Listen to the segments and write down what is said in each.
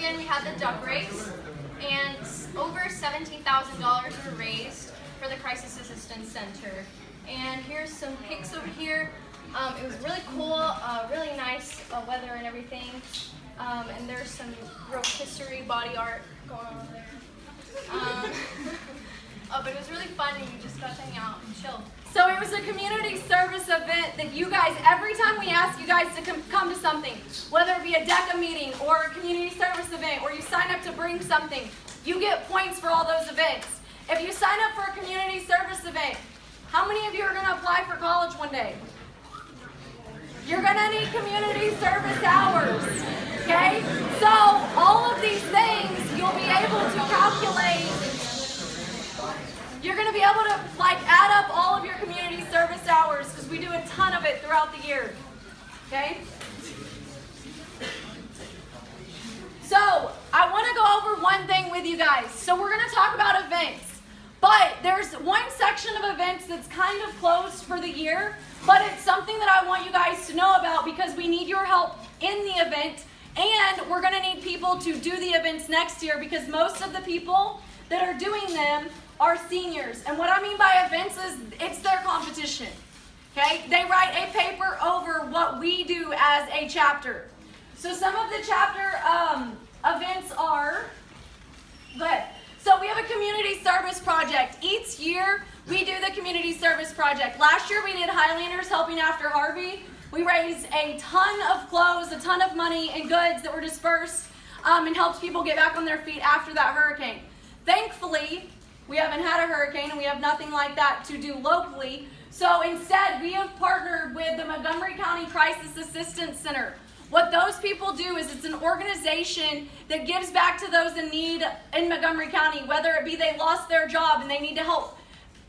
weekend we had the duck race, and over $17,000 were raised for the Crisis Assistance Center. And here's some pics over here. It was really cool, really nice weather and everything. And there's some real history body art going on over there. But it was really fun, and we just got to hang out and chill. So it was a community service event that you guys, every time we ask you guys to come to something, whether it be a DECA meeting or a community service event, or you sign up to bring something, you get points for all those events. If you sign up for a community service event, how many of you are going to apply for college one day? You're going to need community service hours, okay? So all of these things you'll be able to calculate. You're going to be able to add up all of your community service hours, because we do a ton of it throughout the year, okay? So I want to go over one thing with you guys. So we're going to talk about events, but there's one section of events that's kind of closed for the year, but it's something that I want you guys to know about because we need your help in the event, and we're going to need people to do the events next year because most of the people that are doing them are seniors. And what I mean by events is it's their competition, okay? They write a paper over what we do as a chapter. So some of the chapter events are, so we have a community service project. Each year we do the community service project. Last year we did Highlanders Helping After Harvey. We raised a ton of clothes, a ton of money and goods that were dispersed and helped people get back on their feet after that hurricane. Thankfully, we haven't had a hurricane and we have nothing like that to do locally. So instead, we have partnered with the Montgomery County Crisis Assistance Center. What those people do is it's an organization that gives back to those in need in Montgomery County, whether it be they lost their job and they need to help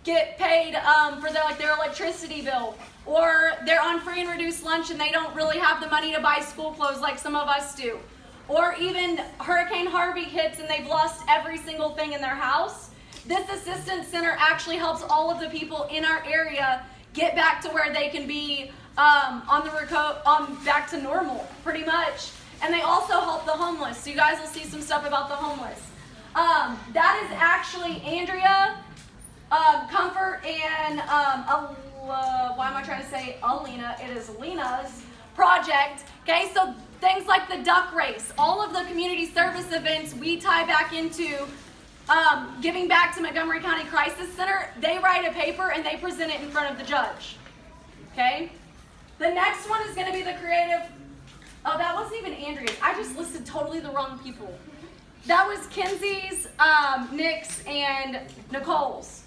get paid for their electricity bill, or they're on free and reduced lunch and they don't really have the money to buy school clothes like some of us do. Or even Hurricane Harvey hits and they've lost every single thing in their house. This assistance center actually helps all of the people in our area get back to where they can be back to normal, pretty much. And they also help the homeless. So you guys will see some stuff about the homeless. That is actually Andrea, Comfort, and why am I trying to say Alina? It is Lena's project. Okay, so things like the duck race, all of the community service events we tie back into giving back to Montgomery County Crisis Center. They write a paper and they present it in front of the judge. Okay? The next one is going to be the creative. Oh, that wasn't even Andrea's. I just listed totally the wrong people. That was Kenzie's, Nick's, and Nicole's.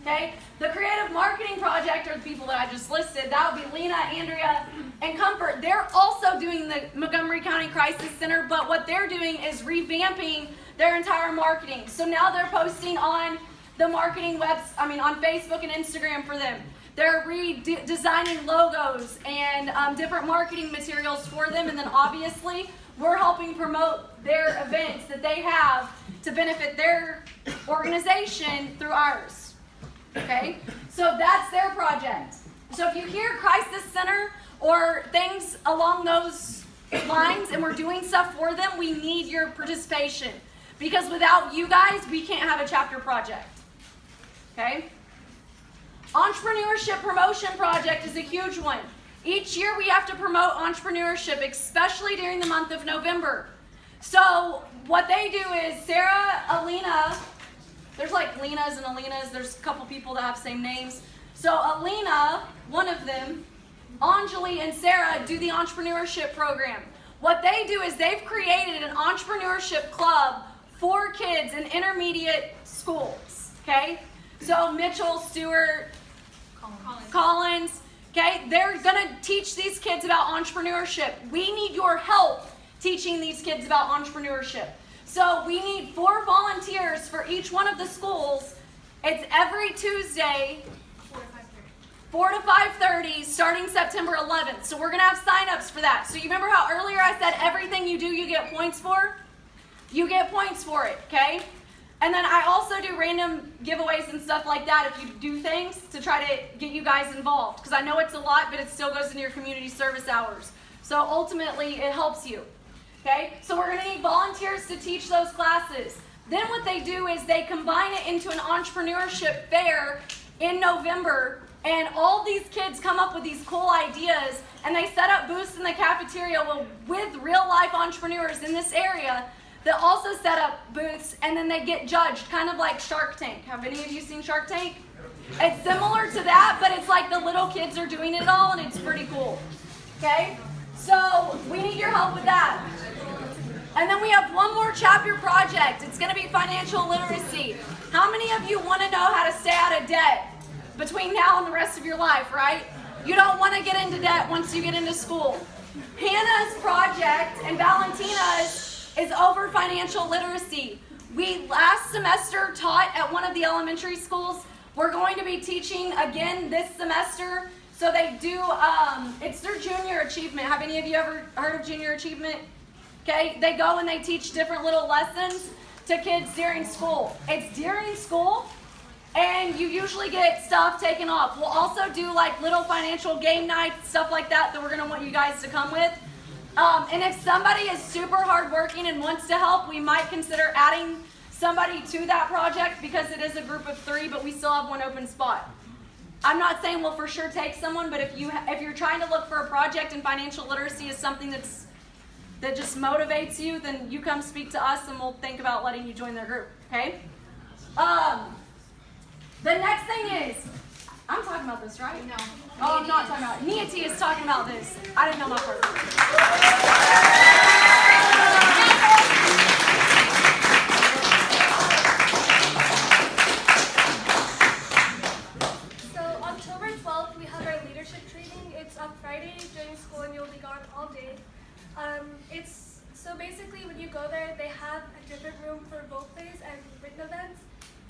Okay? The creative marketing project are the people that I just listed. That would be Lena, Andrea, and Comfort. They're also doing the Montgomery County Crisis Center, but what they're doing is revamping their entire marketing. So now they're posting on the marketing on Facebook and Instagram for them. They're redesigning logos and different marketing materials for them, and then obviously we're helping promote their events that they have to benefit their organization through ours. Okay? So that's their project. So if you hear Crisis Center or things along those lines and we're doing stuff for them, we need your participation. Because without you guys, we can't have a chapter project. Okay? Entrepreneurship Promotion Project is a huge one. Each year we have to promote entrepreneurship, especially during the month of November. So what they do is Sarah, Alina, there's like Lenas and Alinas, there's a couple people that have same names. So Alina, one of them, Anjali and Sarah do the entrepreneurship program. What they do is they've created an entrepreneurship club for kids in intermediate schools, okay? So Mitchell, Stewart, Collins, okay? They're gonna teach these kids about entrepreneurship. We need your help teaching these kids about entrepreneurship. So we need 4 volunteers for each one of the schools. It's every Tuesday, 4 to 5:30, starting September 11th. So we're gonna have sign-ups for that. So you remember how earlier I said everything you do, you get points for? You get points for it, okay? And then I also do random giveaways and stuff like that if you do things to try to get you guys involved. Because I know it's a lot, but it still goes into your community service hours. So ultimately, it helps you. Okay, so we're going to need volunteers to teach those classes. Then what they do is they combine it into an entrepreneurship fair in November, and all these kids come up with these cool ideas, and they set up booths in the cafeteria with real life entrepreneurs in this area that also set up booths, and then they get judged, kind of like Shark Tank. Have any of you seen Shark Tank? It's similar to that, but it's like the little kids are doing it all, and it's pretty cool. Okay, so we need your help with that. And then we have one more chapter project. It's going to be financial literacy. How many of you want to know how to stay out of debt between now and the rest of your life, right? You don't want to get into debt once you get into school. Hannah's project and Valentina's is over financial literacy. We last semester taught at one of the elementary schools. We're going to be teaching again this semester. So they do, it's their junior achievement. Have any of you ever heard of junior achievement? Okay, they go and they teach different little lessons to kids during school. It's during school, and you usually get stuff taken off. We'll also do like little financial game nights, stuff like that we're gonna want you guys to come with. And if somebody is super hardworking and wants to help, we might consider adding somebody to that project because it is a group of 3, but we still have one open spot. I'm not saying we'll for sure take someone, but if you're trying to look for a project and financial literacy is something that just motivates you, then you come speak to us and we'll think about letting you join their group, okay? The next thing is, I'm talking about this, right? No. Oh, I'm not talking about it. Nia T is talking about this. I didn't know my part. So October 12th, we have our leadership training. It's on Friday during school and you'll be gone all day. So basically when you go there, they have a different room for role plays and written events.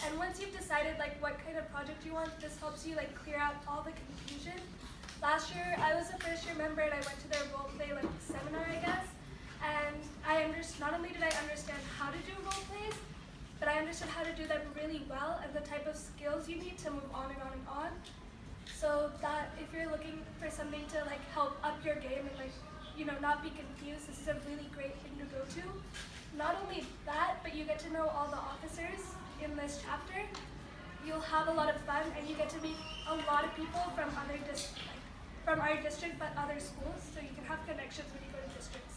And once you've decided like what kind of project you want, this helps you like clear out all the confusion. Last year, I was a first year member and I went to their role play like seminar, I guess. And not only did I understand how to do role plays, but I understood how to do them really well and the type of skills you need to move on and on and on. So that if you're looking for something to like help up your game and like, not be confused, this is a really great thing to go to. Not only that, but you get to know all the officers in this chapter. You'll have a lot of fun and you get to meet a lot of people from from our district but other schools, so you can have connections when you go to districts.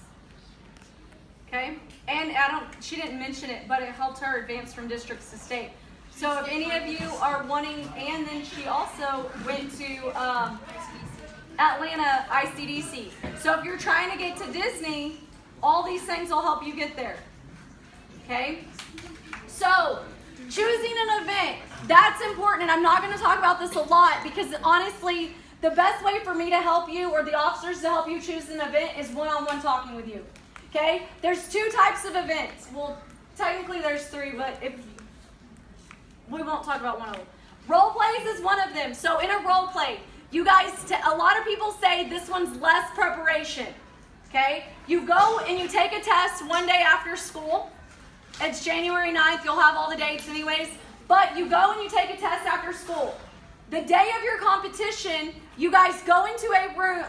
Okay, and she didn't mention it, but it helped her advance from districts to state. So if any of you are wanting, and then she also went to Atlanta ICDC. So if you're trying to get to Disney, all these things will help you get there. Okay? So, choosing an event, that's important, and I'm not going to talk about this a lot because honestly, the best way for me to help you or the officers to help you choose an event is one-on-one talking with you. Okay? There's 2 types of events. Well, technically there's 3, but we won't talk about one of them. Role plays is one of them. So in a role play, you guys, a lot of people say this one's less preparation. Okay? You go and you take a test one day after school. It's January 9th. You'll have all the dates anyways. But you go and you take a test after school. The day of your competition, you guys go into a room,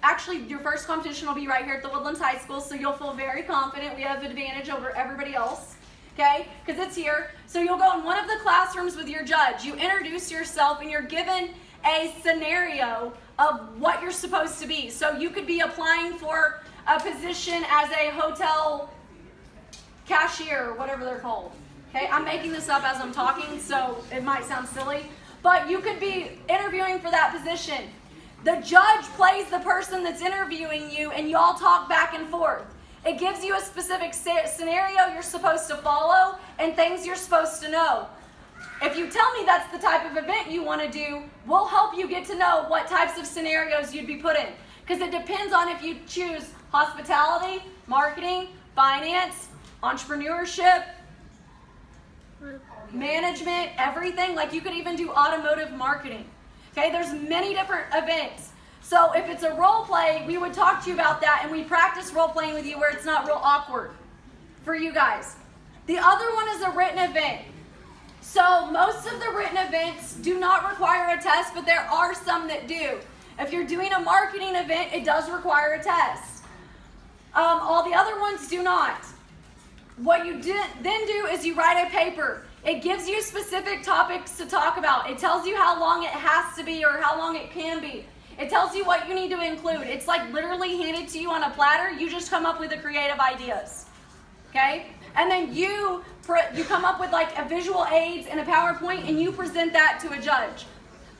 actually your first competition will be right here at the Woodlands High School, so you'll feel very confident. We have an advantage over everybody else, okay? Because it's here. So you'll go in one of the classrooms with your judge. You introduce yourself and you're given a scenario of what you're supposed to be. So you could be applying for a position as a hotel cashier or whatever they're called. Okay, I'm making this up as I'm talking, so it might sound silly, but you could be interviewing for that position. The judge plays the person that's interviewing you and y'all talk back and forth. It gives you a specific scenario you're supposed to follow and things you're supposed to know. If you tell me that's the type of event you want to do, we'll help you get to know what types of scenarios you'd be put in. Because it depends on if you choose hospitality, marketing, finance, entrepreneurship, management, everything. Like you could even do automotive marketing. Okay, there's many different events. So if it's a role play, we would talk to you about that and we practice role playing with you where it's not real awkward for you guys. The other one is a written event. So most of the written events do not require a test, but there are some that do. If you're doing a marketing event, it does require a test. All the other ones do not. What you then do is you write a paper. It gives you specific topics to talk about. It tells you how long it has to be or how long it can be. It tells you what you need to include. It's like literally handed to you on a platter. You just come up with the creative ideas. Okay? And then you come up with like a visual aids and a PowerPoint, and you present that to a judge.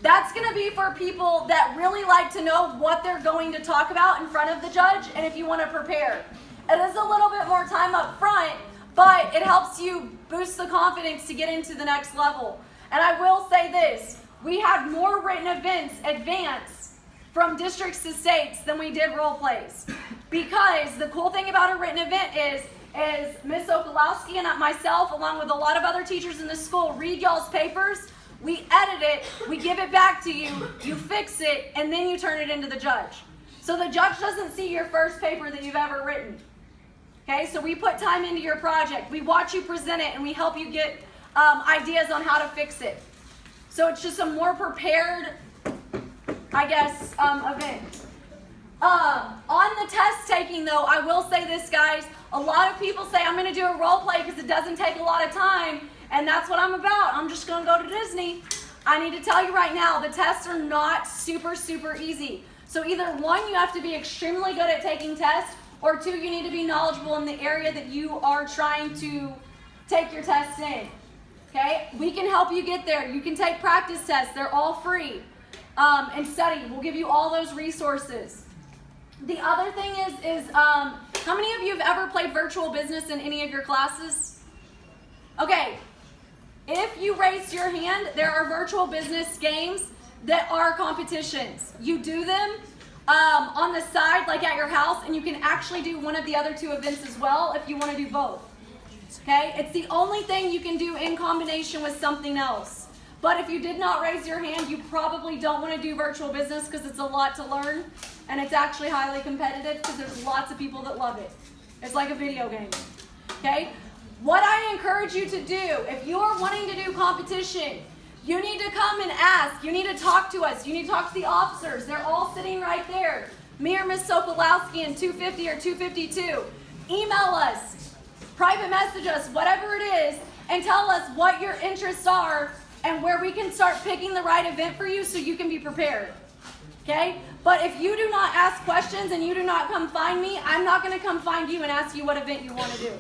That's going to be for people that really like to know what they're going to talk about in front of the judge, and if you want to prepare. It is a little bit more time up front, but it helps you boost the confidence to get into the next level. And I will say this, we had more written events advance from districts to states than we did role plays. Because the cool thing about a written event is Ms. Sokolowski and myself, along with a lot of other teachers in the school, read y'all's papers, we edit it, we give it back to you, you fix it, and then you turn it into the judge. So the judge doesn't see your first paper that you've ever written. Okay, so we put time into your project, we watch you present it, and we help you get ideas on how to fix it. So it's just a more prepared, I guess, event. On the test taking though, I will say this, guys, a lot of people say I'm going to do a role play because it doesn't take a lot of time, and that's what I'm about. I'm just going to go to Disney. I need to tell you right now, the tests are not super easy. So either one, you have to be extremely good at taking tests, or two, you need to be knowledgeable in the area that you are trying to take your test in. Okay? We can help you get there. You can take practice tests. They're all free. And study. We'll give you all those resources. The other thing is how many of you have ever played virtual business in any of your classes? Okay. If you raised your hand, there are virtual business games that are competitions. You do them on the side, like at your house, and you can actually do one of the other two events as well if you want to do both. Okay? It's the only thing you can do in combination with something else. But if you did not raise your hand, you probably don't want to do virtual business because it's a lot to learn, and it's actually highly competitive because there's lots of people that love it. It's like a video game. Okay? What I encourage you to do, if you are wanting to do competition, you need to come and ask. You need to talk to us. You need to talk to the officers. They're all sitting right there. Me or Ms. Sokolowski in 250 or 252. Email us, private message us, whatever it is, and tell us what your interests are and where we can start picking the right event for you so you can be prepared. Okay? But if you do not ask questions and you do not come find me, I'm not going to come find you and ask you what event you want to do.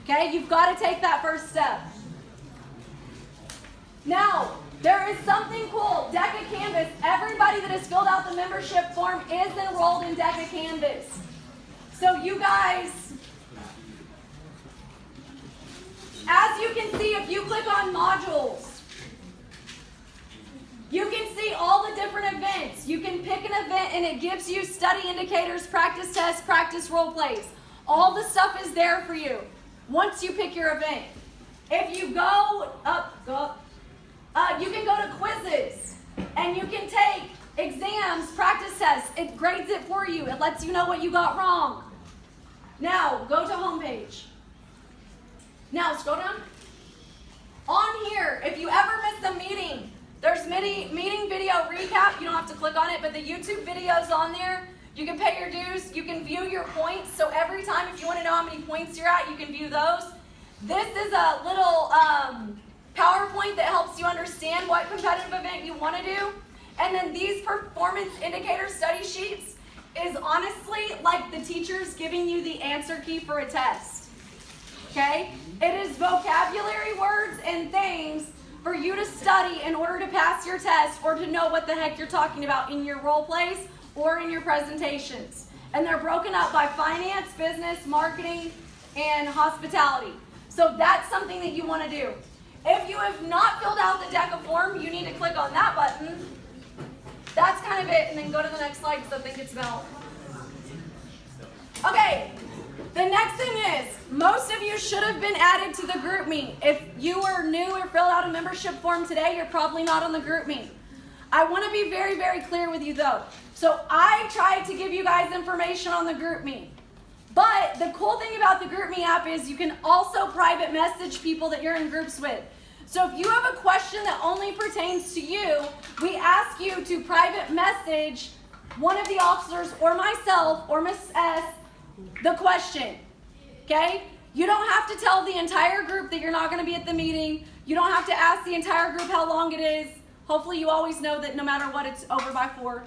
Okay? You've got to take that first step. Now, there is something cool. DECA Canvas. Everybody that has filled out the membership form is enrolled in DECA Canvas. So you guys, as you can see, if you click on modules, you can see all the different events. You can pick an event and it gives you study indicators, practice tests, practice role plays. All the stuff is there for you once you pick your event. If you go up, you can go to quizzes and you can take exams, practice tests. It grades it for you. It lets you know what you got wrong. Now, go to homepage. Now, scroll down. On here, if you ever miss a meeting, there's meeting video recap. You don't have to click on it, but the YouTube video's on there. You can pay your dues. You can view your points. So every time, if you want to know how many points you're at, you can view those. This is a little PowerPoint that helps you understand what competitive event you want to do. And then these performance indicator study sheets is honestly like the teacher's giving you the answer key for a test. Okay? It is vocabulary words and things for you to study in order to pass your test or to know what the heck you're talking about in your role plays or in your presentations. And they're broken up by finance, business, marketing, and hospitality. So that's something that you want to do. If you have not filled out the DECA form, you need to click on that button. That's kind of it, and then go to the next slide because I think it's about. Okay, the next thing is, most of you should have been added to the group me. If you are new or filled out a membership form today, you're probably not on the group me. I want to be very, very clear with you though. So I tried to give you guys information on the group me. But the cool thing about the GroupMe app is you can also private message people that you're in groups with. So if you have a question that only pertains to you, we ask you to private message one of the officers or myself or Miss S, the question, okay? You don't have to tell the entire group that you're not going to be at the meeting. You don't have to ask the entire group how long it is. Hopefully you always know that no matter what, it's over by 4,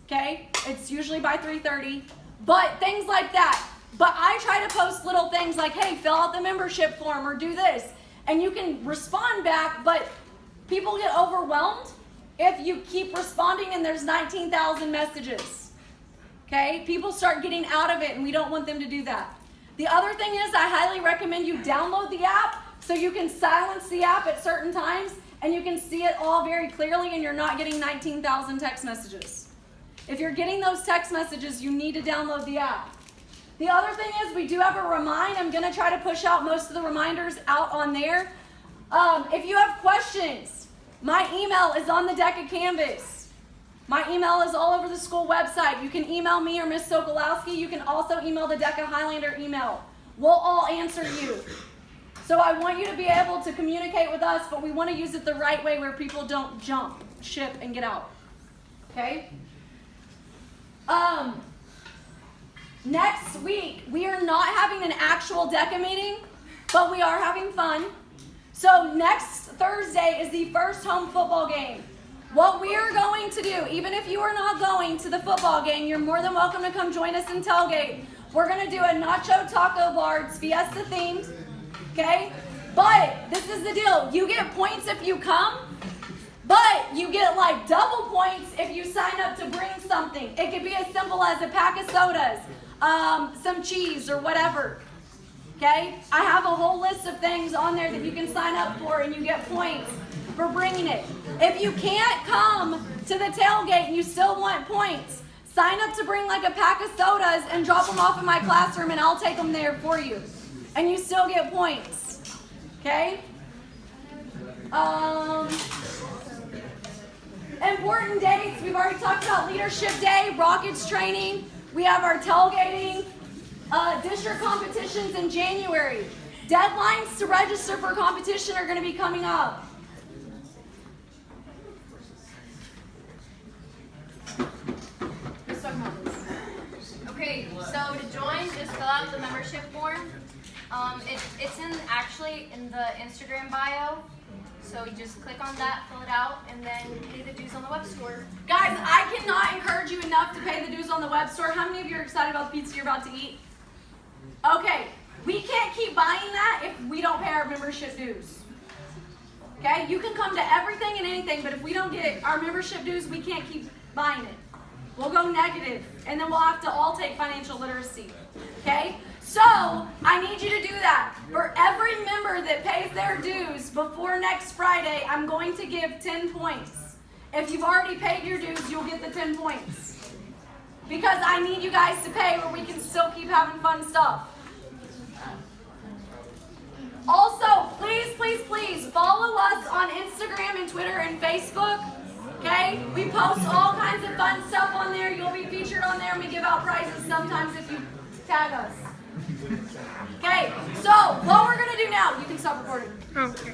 okay? It's usually by 3:30, but things like that. But I try to post little things like, hey, fill out the membership form or do this. And you can respond back, but people get overwhelmed if you keep responding and there's 19,000 messages, okay? People start getting out of it and we don't want them to do that. The other thing is I highly recommend you download the app so you can silence the app at certain times and you can see it all very clearly and you're not getting 19,000 text messages. If you're getting those text messages, you need to download the app. The other thing is we do have a remind. I'm going to try to push out most of the reminders out on there. If you have questions, my email is on the DECA Canvas. My email is all over the school website. You can email me or Miss Sokolowski. You can also email the DECA Highlander email. We'll all answer you. So I want you to be able to communicate with us, but we want to use it the right way where people don't jump ship and get out. Okay? Next week, we are not having an actual DECA meeting, but we are having fun. So next Thursday is the first home football game. What we are going to do, even if you are not going to the football game, you're more than welcome to come join us in tailgate. We're going to do a nacho taco bar. It's fiesta themed, okay? But this is the deal. You get points if you come, but you get like double points if you sign up to bring something. It could be as simple as a pack of sodas, some cheese or whatever. Okay? I have a whole list of things on there that you can sign up for and you get points for bringing it. If you can't come to the tailgate and you still want points, sign up to bring like a pack of sodas and drop them off in my classroom and I'll take them there for you. And you still get points. Okay? Important dates. We've already talked about Leadership Day, Rockets training. We have our tailgating. District competitions in January. Deadlines to register for competition are going to be coming up. Let's talk about this. Okay, so to join, just fill out the membership form. It's actually in the Instagram bio. So you just click on that, fill it out, and then pay the dues on the web store. Guys, I cannot encourage you enough to pay the dues on the web store. How many of you are excited about the pizza you're about to eat? Okay, we can't keep buying that if we don't pay our membership dues. Okay, you can come to everything and anything, but if we don't get our membership dues, we can't keep buying it. We'll go negative, and then we'll have to all take financial literacy. Okay, so I need you to do that. For every member that pays their dues before next Friday, I'm going to give 10 points. If you've already paid your dues, you'll get the 10 points. Because I need you guys to pay where we can still keep having fun stuff. Also, please, please, please follow us on Instagram and Twitter and Facebook. Okay? We post all kinds of fun stuff on there. You'll be featured on there and we give out prizes sometimes if you tag us. Okay, so what we're going to do now, you can stop recording. Okay.